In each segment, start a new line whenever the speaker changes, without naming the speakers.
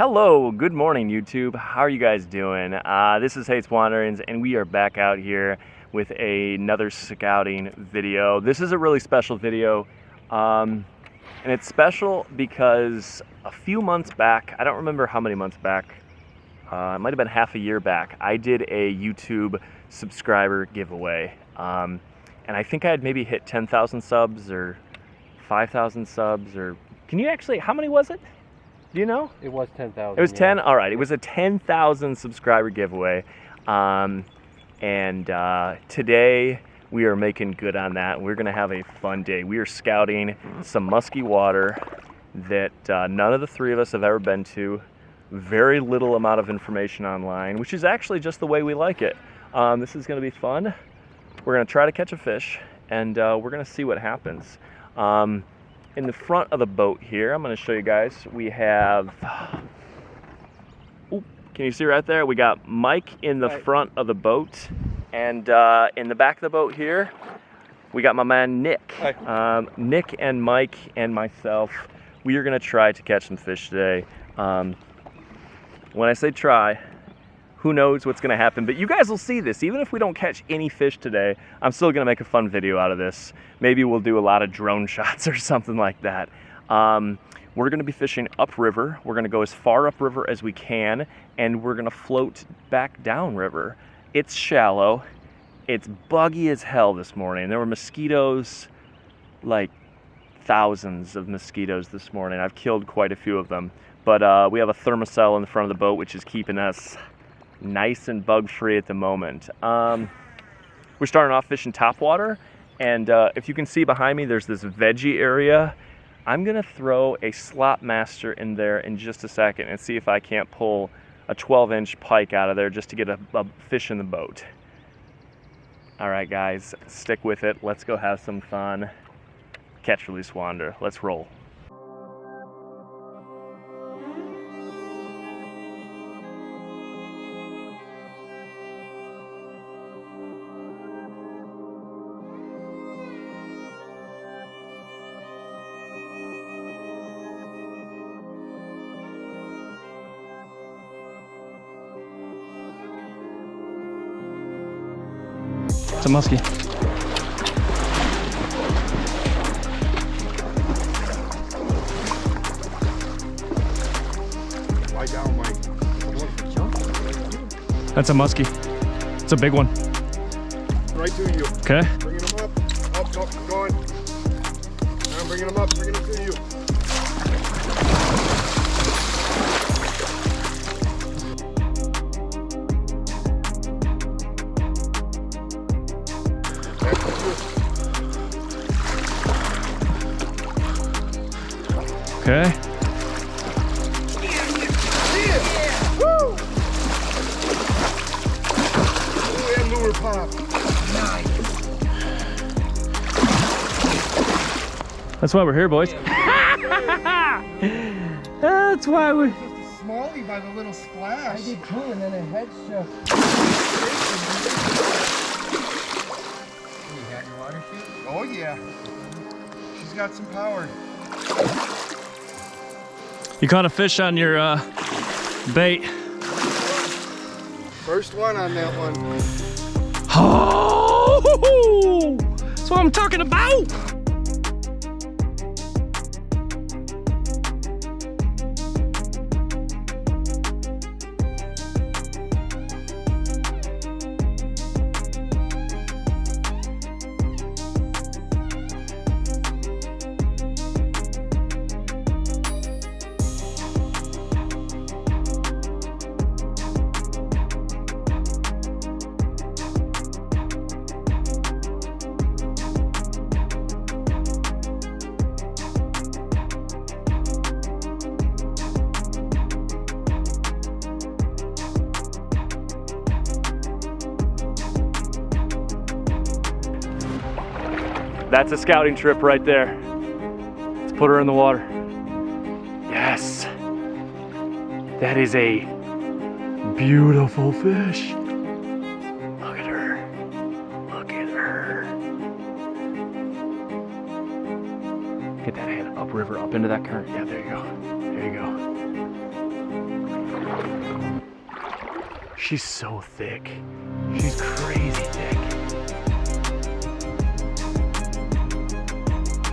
Hello, good morning YouTube. How are you guys doing? This is Haight's Wanderings and we are back out here with another scouting video. This is a really special video and it's special because a few months back, I don't remember how many months back, it might have been half a year back, I did a YouTube subscriber giveaway and I think I had maybe hit 10,000 subs or 5,000 subs, or can you actually, how many was it? Do you know?
It was 10,000.
It was 10? All right. It was a 10,000 subscriber giveaway. Today we are making good on that. We're going to have a fun day. We are scouting some musky water that none of the three of us have ever been to. Very little amount of information online, which is actually just the way we like it. This is going to be fun. We're going to try to catch a fish, and we're going to see what happens. In the front of the boat here, I'm going to show you guys, we have, can you see right there? We got Mike in the front of the boat, and in the back of the boat here, we got my man Nick. Nick and Mike and myself, we are going to try to catch some fish today. When I say try, who knows what's going to happen, but you guys will see this. Even if we don't catch any fish today, I'm still going to make a fun video out of this. Maybe we'll do a lot of drone shots or something like that. We're going to be fishing upriver. We're going to go as far upriver as we can, and we're going to float back downriver. It's shallow. It's buggy as hell this morning. There were mosquitoes, like thousands of mosquitoes this morning. I've killed quite a few of them. But we have a thermocell in the front of the boat, which is keeping us nice and bug-free at the moment. We're starting off fishing topwater, and if you can see behind me, there's this veggie area. I'm gonna throw a slop master in there in just a second and see if I can't pull a 12-inch pike out of there just to get a fish in the boat. All right, guys, stick with it. Let's go have some fun. Catch, release, wander. Let's roll. It's a muskie.
Lie down, Mike.
That's a muskie. It's a big one.
Right to you.
Okay.
Bringing them up. Up, going. I'm bringing them up, bringing them to you.
Okay.
Woo! And lure pop. Nice.
That's why we're here, boys. That's why we're...
Just a smallie by the little splash.
I did too, and then a head shift. You got your water shoot?
Oh yeah. She's got some power.
You caught a fish on your bait.
First one on that one.
Oh! That's what I'm talking about! That's a scouting trip right there. Let's put her in the water. Yes. That is a beautiful fish. Look at her. Look at her. Get that head upriver, up into that current. Yeah, there you go. There you go. She's so thick. She's crazy thick.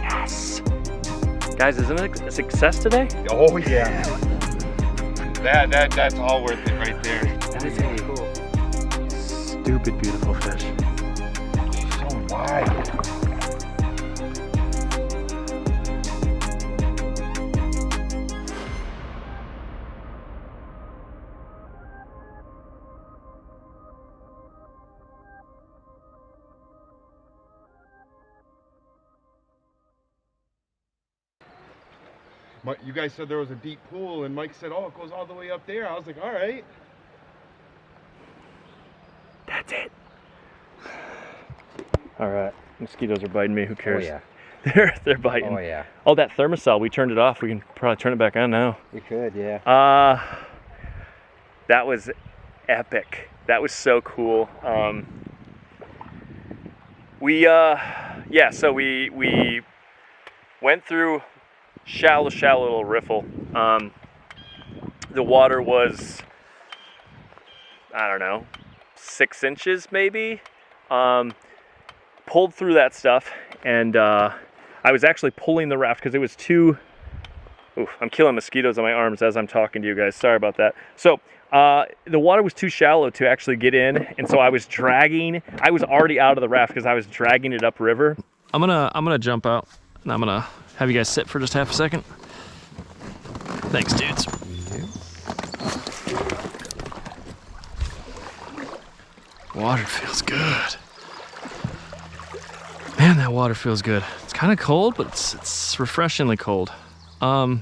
Yes. Guys, isn't it a success today?
Oh yeah. That's all worth it right there.
That is a stupid beautiful fish.
So wide. You guys said there was a deep pool, and Mike said, "Oh, it goes all the way up there." I was like, "All right."
That's it. All right, mosquitoes are biting me. Who cares?
Oh yeah.
they're biting.
Oh yeah.
Oh, that thermosol, we turned it off. We can probably turn it back on now.
You could, yeah.
That was epic. That was so cool. So we went through shallow little riffle. The water was, I don't know, 6 inches maybe. Pulled through that stuff, and I was actually pulling the raft because it was too. Oof, I'm killing mosquitoes on my arms as I'm talking to you guys. Sorry about that. So the water was too shallow to actually get in, and so I was dragging. I was already out of the raft because I was dragging it upriver. I'm gonna jump out, and I'm gonna have you guys sit for just half a second. Thanks, dudes. Water feels good. Man, that water feels good. It's kind of cold, but it's refreshingly cold. Well,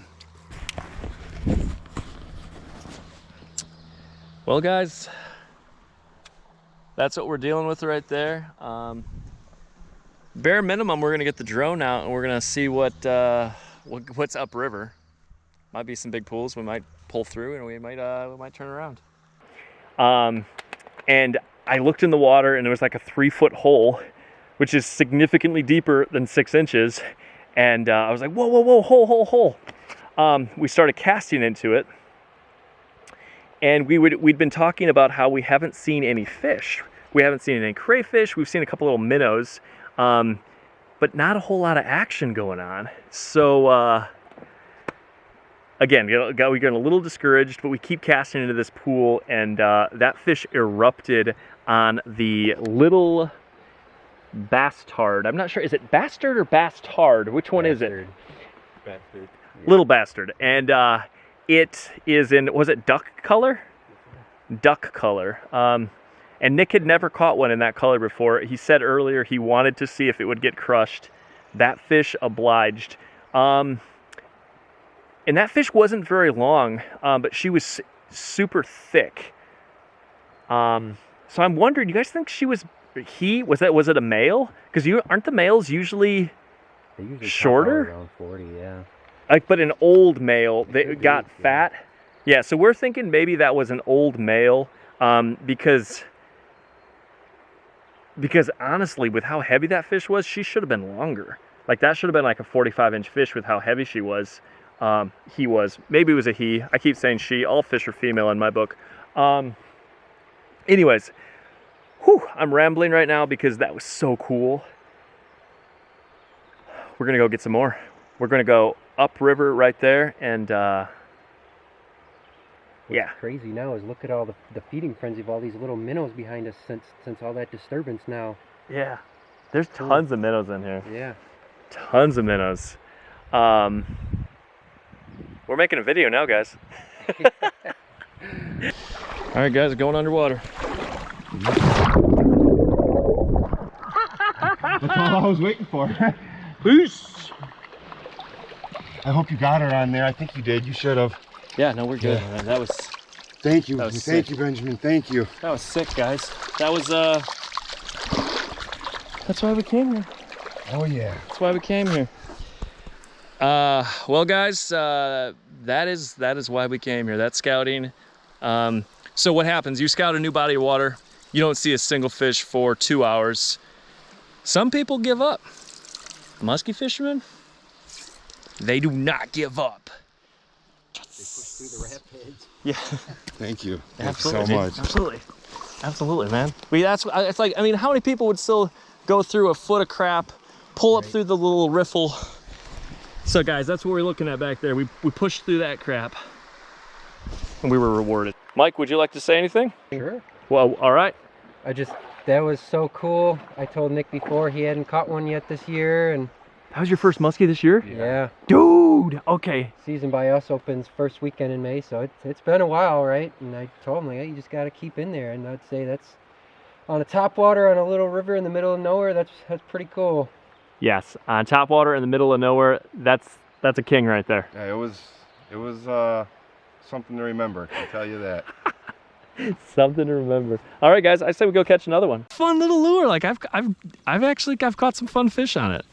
guys, that's what we're dealing with right there. Bare minimum, we're gonna get the drone out and we're gonna see what's upriver. Might be some big pools. We might pull through and we might turn around. And I looked in the water and there was like a 3-foot hole, which is significantly deeper than 6 inches. And I was like, whoa, hole. We started casting into it. And we'd been talking about how we haven't seen any fish. We haven't seen any crayfish. We've seen a couple little minnows, but not a whole lot of action going on. So again, we got a little discouraged, but we keep casting into this pool, and that fish erupted on the little bastard. I'm not sure, is it bastard or bastard? Which one is it?
Bastard.
Little bastard. And it is in, was it duck color? Duck color. And Nick had never caught one in that color before. He said earlier he wanted to see if it would get crushed. That fish obliged. And that fish wasn't very long, but she was super thick. So I'm wondering, you guys think she was, was it a male? Because aren't the males usually shorter?
Around 40, yeah.
Like, but an old male, they got fat. Yeah, so we're thinking maybe that was an old male, because honestly, with how heavy that fish was, she should have been longer. Like, that should have been like a 45-inch fish with how heavy she was. He was. Maybe it was a he. I keep saying she. All fish are female in my book. Anyways, I'm rambling right now because that was so cool. We're going to go get some more. We're going to go upriver right there, and yeah.
What's crazy now is look at all the feeding frenzy of all these little minnows behind us since all that disturbance now.
Yeah. There's tons of minnows in here.
Yeah.
Tons of minnows. We're making a video now, guys. All right, guys, going underwater.
That's all I was waiting for.
Peace.
I hope you got her on there. I think you did. You should have.
Yeah, no, we're good. Man. That was.
Thank you.
That was
Thank
sick.
you, Benjamin. Thank you.
That was sick, guys. That was That's why we came here.
Oh yeah.
That's why we came here. Well, guys, that is why we came here. That's scouting. So what happens? You scout a new body of water. You don't see a single fish for 2 hours. Some people give up. Musky fishermen, they do not give up. Yes.
through the rapids.
Yeah.
Thank you.
Absolutely.
Thank you so much.
Absolutely. Absolutely, man. It's like, I mean, how many people would still go through a foot of crap, pull up through the little riffle? So guys, that's what we're looking at back there. We pushed through that crap and we were rewarded. Mike, would you like to say anything?
Sure.
Well, all right.
That was so cool. I told Nick before he hadn't caught one yet this year, and
That was your first muskie this year?
yeah.
Dude, okay.
Season by us opens first weekend in May, so it's been a while, right? And I told him, like, hey, you just got to keep in there. And I'd say that's on a topwater on a little river in the middle of nowhere. That's pretty cool.
Yes, on topwater in the middle of nowhere, that's a king right there.
Yeah, it was something to remember. I'll tell you that.
Something to remember. All right, guys, I say we go catch another one. Fun little lure. Like I've caught some fun fish on it.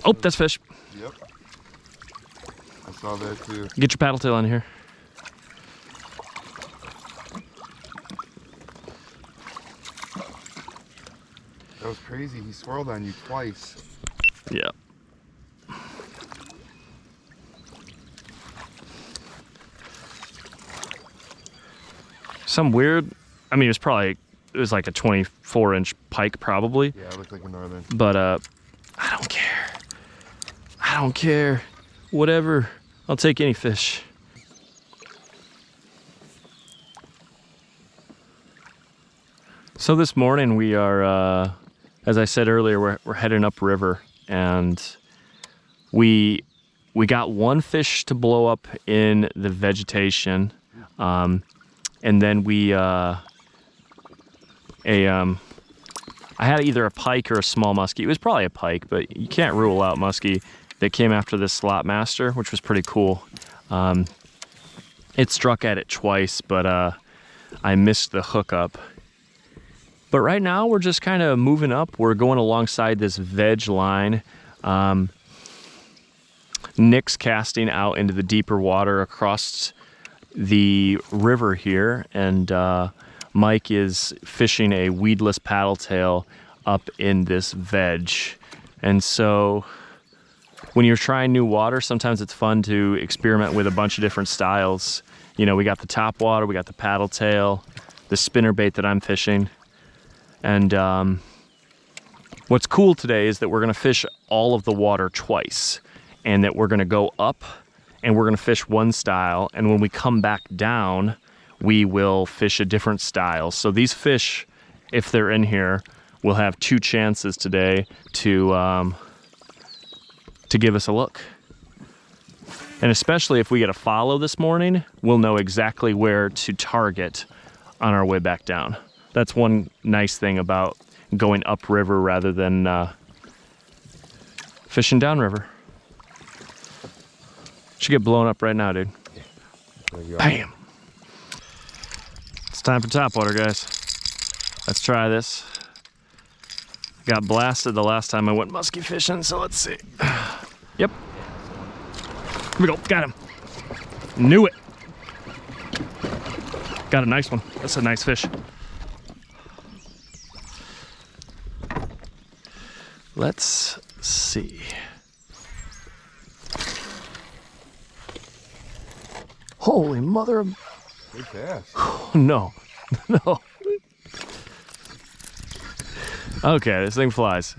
Oh, that's fish.
Yep. I saw that too.
Get your paddle tail on here.
That was crazy. He swirled on you twice.
Yeah. Some weird, I mean, it was like a 24-inch pike probably.
Yeah, it looked like a northern.
But I don't care. I don't care. Whatever. I'll take any fish. So this morning we are, as I said earlier, we're heading upriver, and we got one fish to blow up in the vegetation, and then I had either a pike or a small muskie. It was probably a pike, but you can't rule out muskie. That came after this slot master, which was pretty cool. It struck at it twice, but I missed the hookup. But right now we're just kind of moving up. We're going alongside this veg line. Nick's casting out into the deeper water across the river here, and Mike is fishing a weedless paddle tail up in this veg. And so when you're trying new water, sometimes it's fun to experiment with a bunch of different styles. You know, we got the top water, we got the paddle tail, the spinner bait that I'm fishing. And what's cool today is that we're gonna fish all of the water twice, and that we're gonna go up and we're gonna fish one style, and when we come back down, we will fish a different style. So these fish, if they're in here, will have two chances today to give us a look. And especially if we get a follow this morning, we'll know exactly where to target on our way back down. That's one nice thing about going upriver rather than fishing downriver. Should get blown up right now, dude. Bam! It's time for topwater, guys. Let's try this. Got blasted the last time I went musky fishing, so let's see. Yep. Here we go. Got him. Knew it. Got a nice one. That's a nice fish. Let's see. Holy mother of...
Good cast.
No. No. Okay, this thing flies.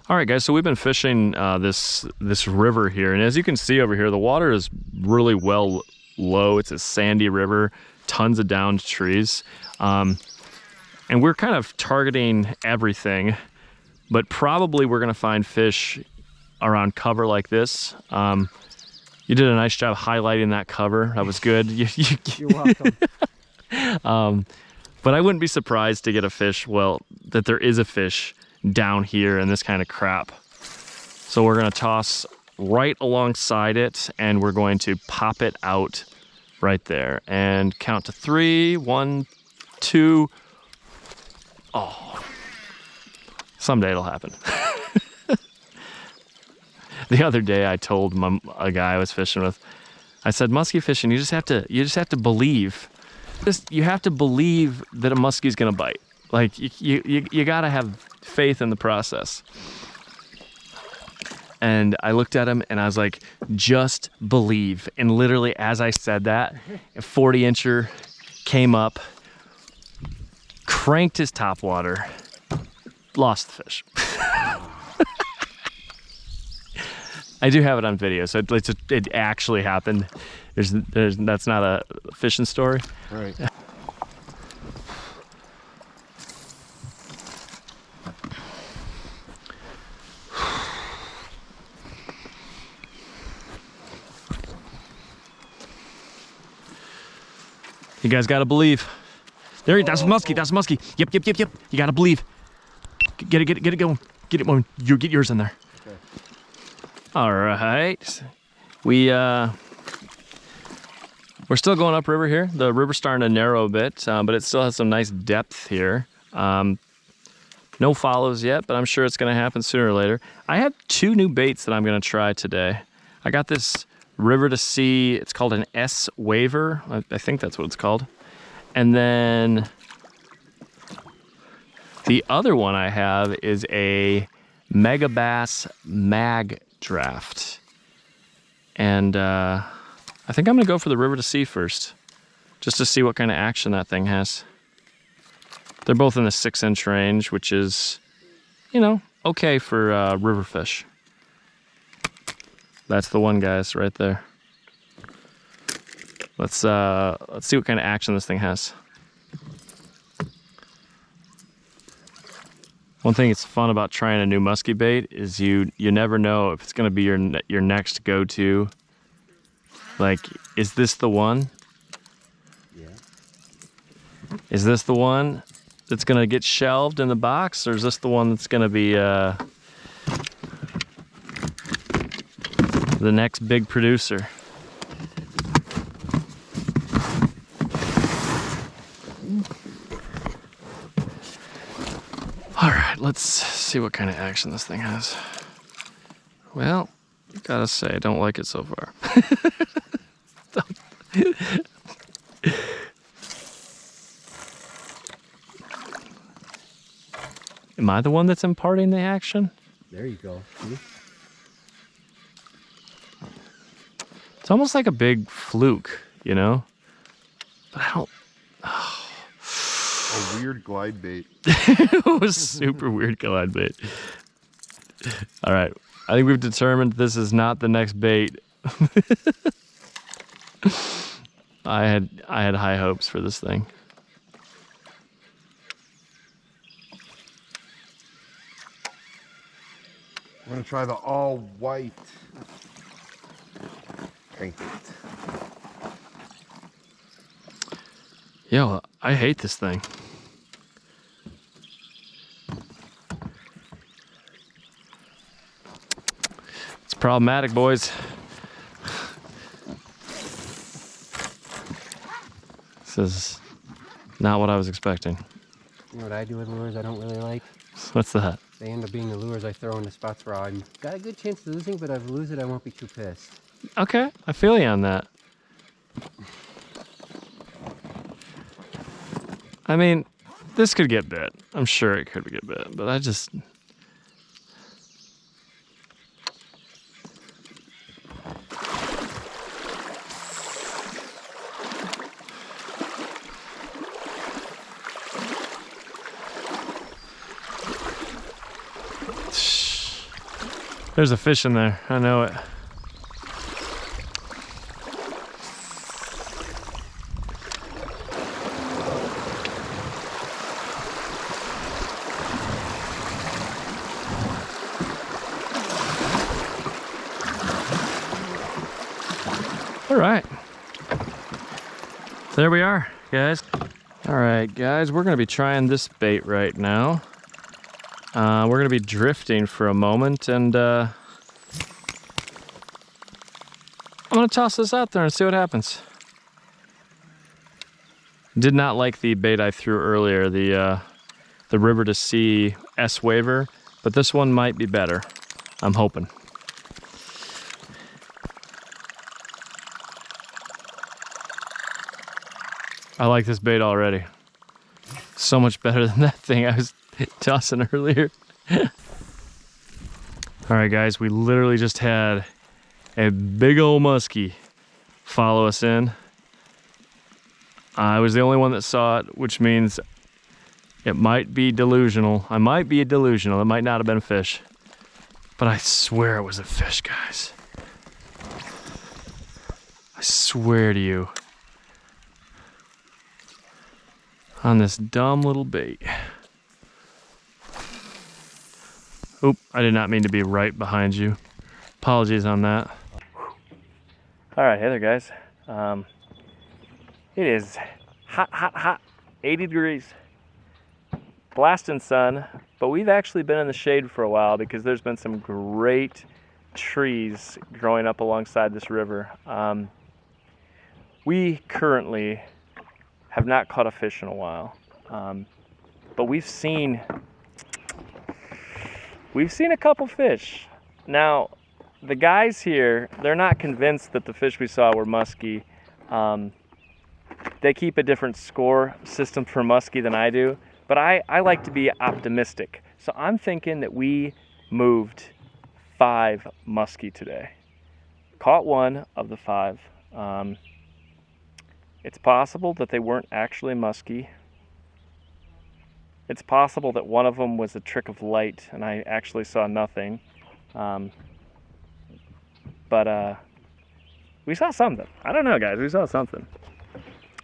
All right, guys, so we've been fishing this river here, and as you can see over here, the water is really well low. It's a sandy river, tons of downed trees, and we're kind of targeting everything, but probably we're gonna find fish around cover like this. You did a nice job highlighting that cover. That was good.
You're welcome.
But I wouldn't be surprised to get a fish, well, that there is a fish down here in this kind of crap. So we're gonna toss right alongside it, and we're going to pop it out right there and count to 3. 1, 2. Oh, someday it'll happen. The other day I told a guy I was fishing with, I said, muskie fishing, you just have to believe. You have to believe that a muskie's gonna bite. Like you gotta have faith in the process. And I looked at him and I was like, just believe. And literally as I said that, a 40-incher came up, cranked his top water, lost the fish. I do have it on video, so it actually happened. That's not a fishing story.
Right.
You guys gotta believe. There, that's a muskie. That's a muskie. Yep. You gotta believe. Get it going. Get it going. You get yours in there. Okay. All right. We're still going upriver here. The river's starting to narrow a bit, but it still has some nice depth here. No follows yet, but I'm sure it's gonna happen sooner or later. I have 2 new baits that I'm gonna try today. I got this river to sea, it's called an S waver. I think that's what it's called. And then the other one I have is a Mega Bass Mag Draft. And I think I'm gonna go for the river to sea first, just to see what kind of action that thing has. They're both in the 6-inch range, which is, you know, okay for river fish. That's the one, guys, right there. Let's see what kind of action this thing has. One thing that's fun about trying a new musky bait is you never know if it's gonna be your next go-to. Like, is this the one?
Yeah.
Is this the one that's gonna get shelved in the box, or is this the one that's gonna be the next big producer? All right, let's see what kind of action this thing has. Well, gotta say, I don't like it so far. Am I the one that's imparting the action?
There you go. See?
It's almost like a big fluke, you know? But I don't... Oh.
A weird glide bait.
It was super weird glide bait. All right, I think we've determined this is not the next bait. I had high hopes for this thing.
I'm gonna try the all white. Crank it.
Yo, I hate this thing. It's problematic, boys. This is not what I was expecting.
You know what I do with lures I don't really like?
What's that?
They end up being the lures I throw into spots where I've got a good chance of losing, but if I lose it, I won't be too pissed.
Okay, I feel you on that. I mean, this could get bit. I'm sure it could get bit, but I just... There's a fish in there, I know it. All right, there we are, guys. All right, guys, we're gonna be trying this bait right now. We're gonna be drifting for a moment, and I'm gonna toss this out there and see what happens. Did not like the bait I threw earlier, the river to sea S waver, but this one might be better. I'm hoping. I like this bait already. So much better than that thing I was tossing earlier. All right, guys, we literally just had a big old muskie follow us in. I was the only one that saw it, which means it might be delusional. I might be delusional. It might not have been a fish, but I swear it was a fish, guys. I swear to you. On this dumb little bait. Oop, I did not mean to be right behind you. Apologies on that. All right, hey there, guys. It is hot, hot, hot, 80 degrees. Blasting sun, but we've actually been in the shade for a while because there's been some great trees growing up alongside this river. We currently have not caught a fish in a while, but we've seen a couple fish. Now, the guys here, they're not convinced that the fish we saw were muskie. They keep a different score system for muskie than I do, but I like to be optimistic. So I'm thinking that we moved 5 muskie today. Caught 1 of the 5. It's possible that they weren't actually muskie. It's possible that one of them was a trick of light and I actually saw nothing. But we saw something. I don't know, guys, we saw something.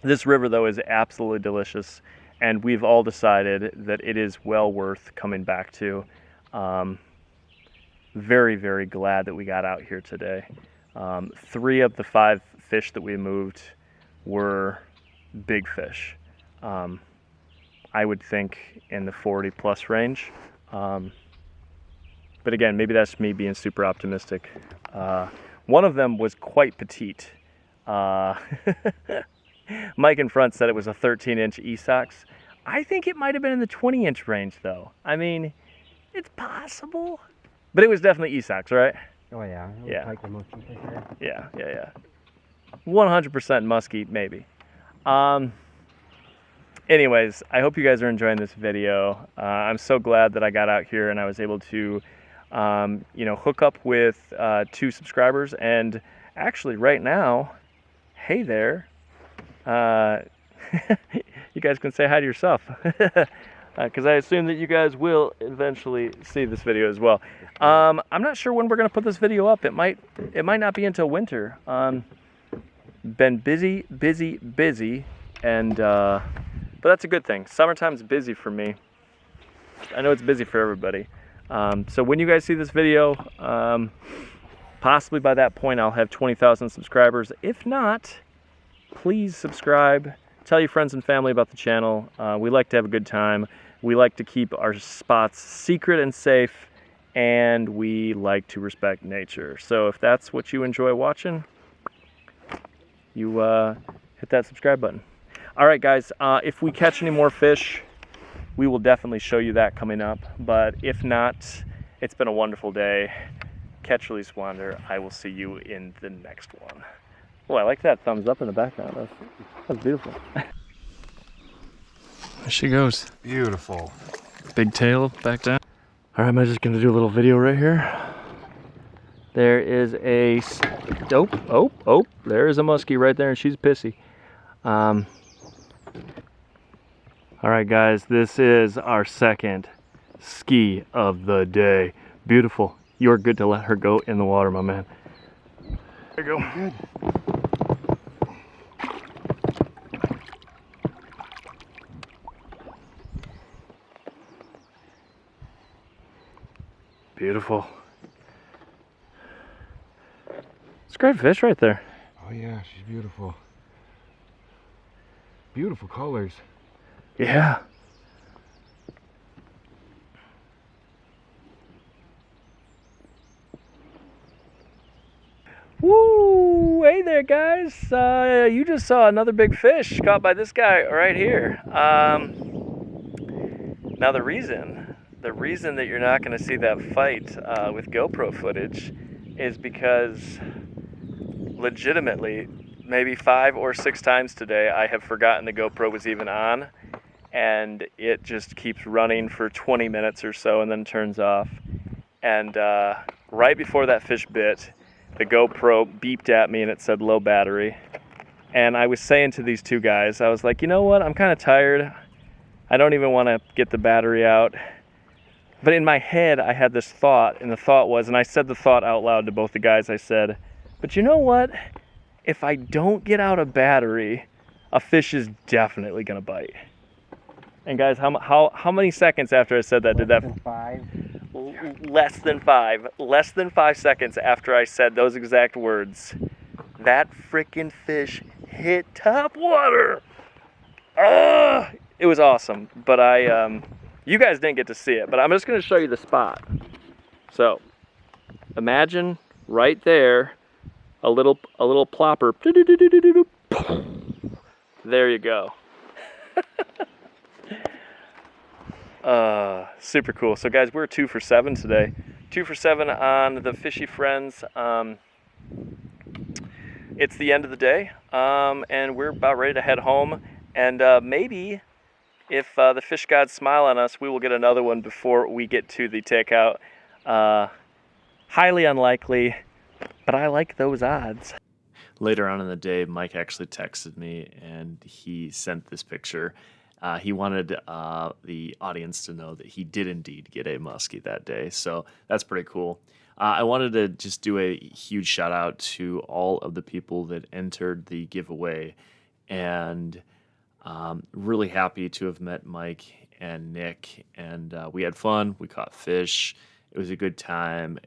This river, though, is absolutely delicious, and we've all decided that it is well worth coming back to. Very, very glad that we got out here today. 3 of the 5 fish that we moved were big fish. I would think in the 40 plus range. But again, maybe that's me being super optimistic. One of them was quite petite. Mike in front said it was a 13-inch Esox. I think it might have been in the 20-inch range, though. I mean, it's possible. But it was definitely Esox, right?
Oh yeah.
Yeah.
Like the muskie for sure.
Yeah. 100% muskie, maybe. Anyways, I hope you guys are enjoying this video. I'm so glad that I got out here and I was able to, hook up with 2 subscribers. And actually, right now, hey there. You guys can say hi to yourself. Because I assume that you guys will eventually see this video as well. I'm not sure when we're going to put this video up. It might not be until winter. Been busy, and but that's a good thing. Summertime's busy for me. I know it's busy for everybody. So when you guys see this video, possibly by that point I'll have 20,000 subscribers. If not, please subscribe. Tell your friends and family about the channel. We like to have a good time. We like to keep our spots secret and safe, and we like to respect nature. So if that's what you enjoy watching, you hit that subscribe button. All right, guys, if we catch any more fish, we will definitely show you that coming up. But if not, it's been a wonderful day. Catch, release, wander. I will see you in the next one. Oh, I like that thumbs up in the background. That's beautiful. There she goes.
Beautiful.
Big tail back down. All right, I'm just gonna do a little video right here. There is a, oh, there is a muskie right there, and she's pissy. All right, guys, this is our second ski of the day. Beautiful. You're good to let her go in the water, my man. There you go.
Good.
Beautiful. It's a great fish right there.
Oh yeah, she's beautiful. Beautiful colors.
Yeah. Woo! Hey there, guys. You just saw another big fish caught by this guy right here. Now the reason that you're not going to see that fight with GoPro footage is because legitimately maybe 5 or 6 times today I have forgotten the GoPro was even on, and it just keeps running for 20 minutes or so and then turns off. And right before that fish bit, the GoPro beeped at me and it said low battery. And I was saying to these two guys, I was like, you know what, I'm kind of tired. I don't even want to get the battery out. But in my head, I had this thought, and the thought was, and I said the thought out loud to both the guys, I said, but you know what? If I don't get out a battery, a fish is definitely going to bite. And guys, how many seconds after I said that did that? Less than five. Less than 5 seconds after I said those exact words, that freaking fish hit top water. It was awesome. But you guys didn't get to see it, but I'm just going to show you the spot. So imagine right there, a little plopper. There you go. Super cool. So guys, we're 2 for 7 today. 2 for 7 on the Fishy Friends. It's the end of the day, and we're about ready to head home. And maybe if the fish gods smile on us, we will get another one before we get to the takeout. Highly unlikely, but I like those odds. Later on in the day, Mike actually texted me, and he sent this picture. He wanted the audience to know that he did indeed get a muskie that day, so that's pretty cool. I wanted to just do a huge shout out to all of the people that entered the giveaway, and really happy to have met Mike and Nick, and we had fun. We caught fish. It was a good time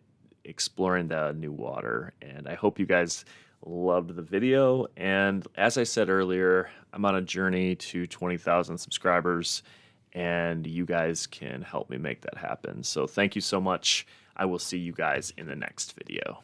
exploring the new water, and I hope you guys loved the video. And as I said earlier, I'm on a journey to 20,000 subscribers, and you guys can help me make that happen. So thank you so much. I will see you guys in the next video.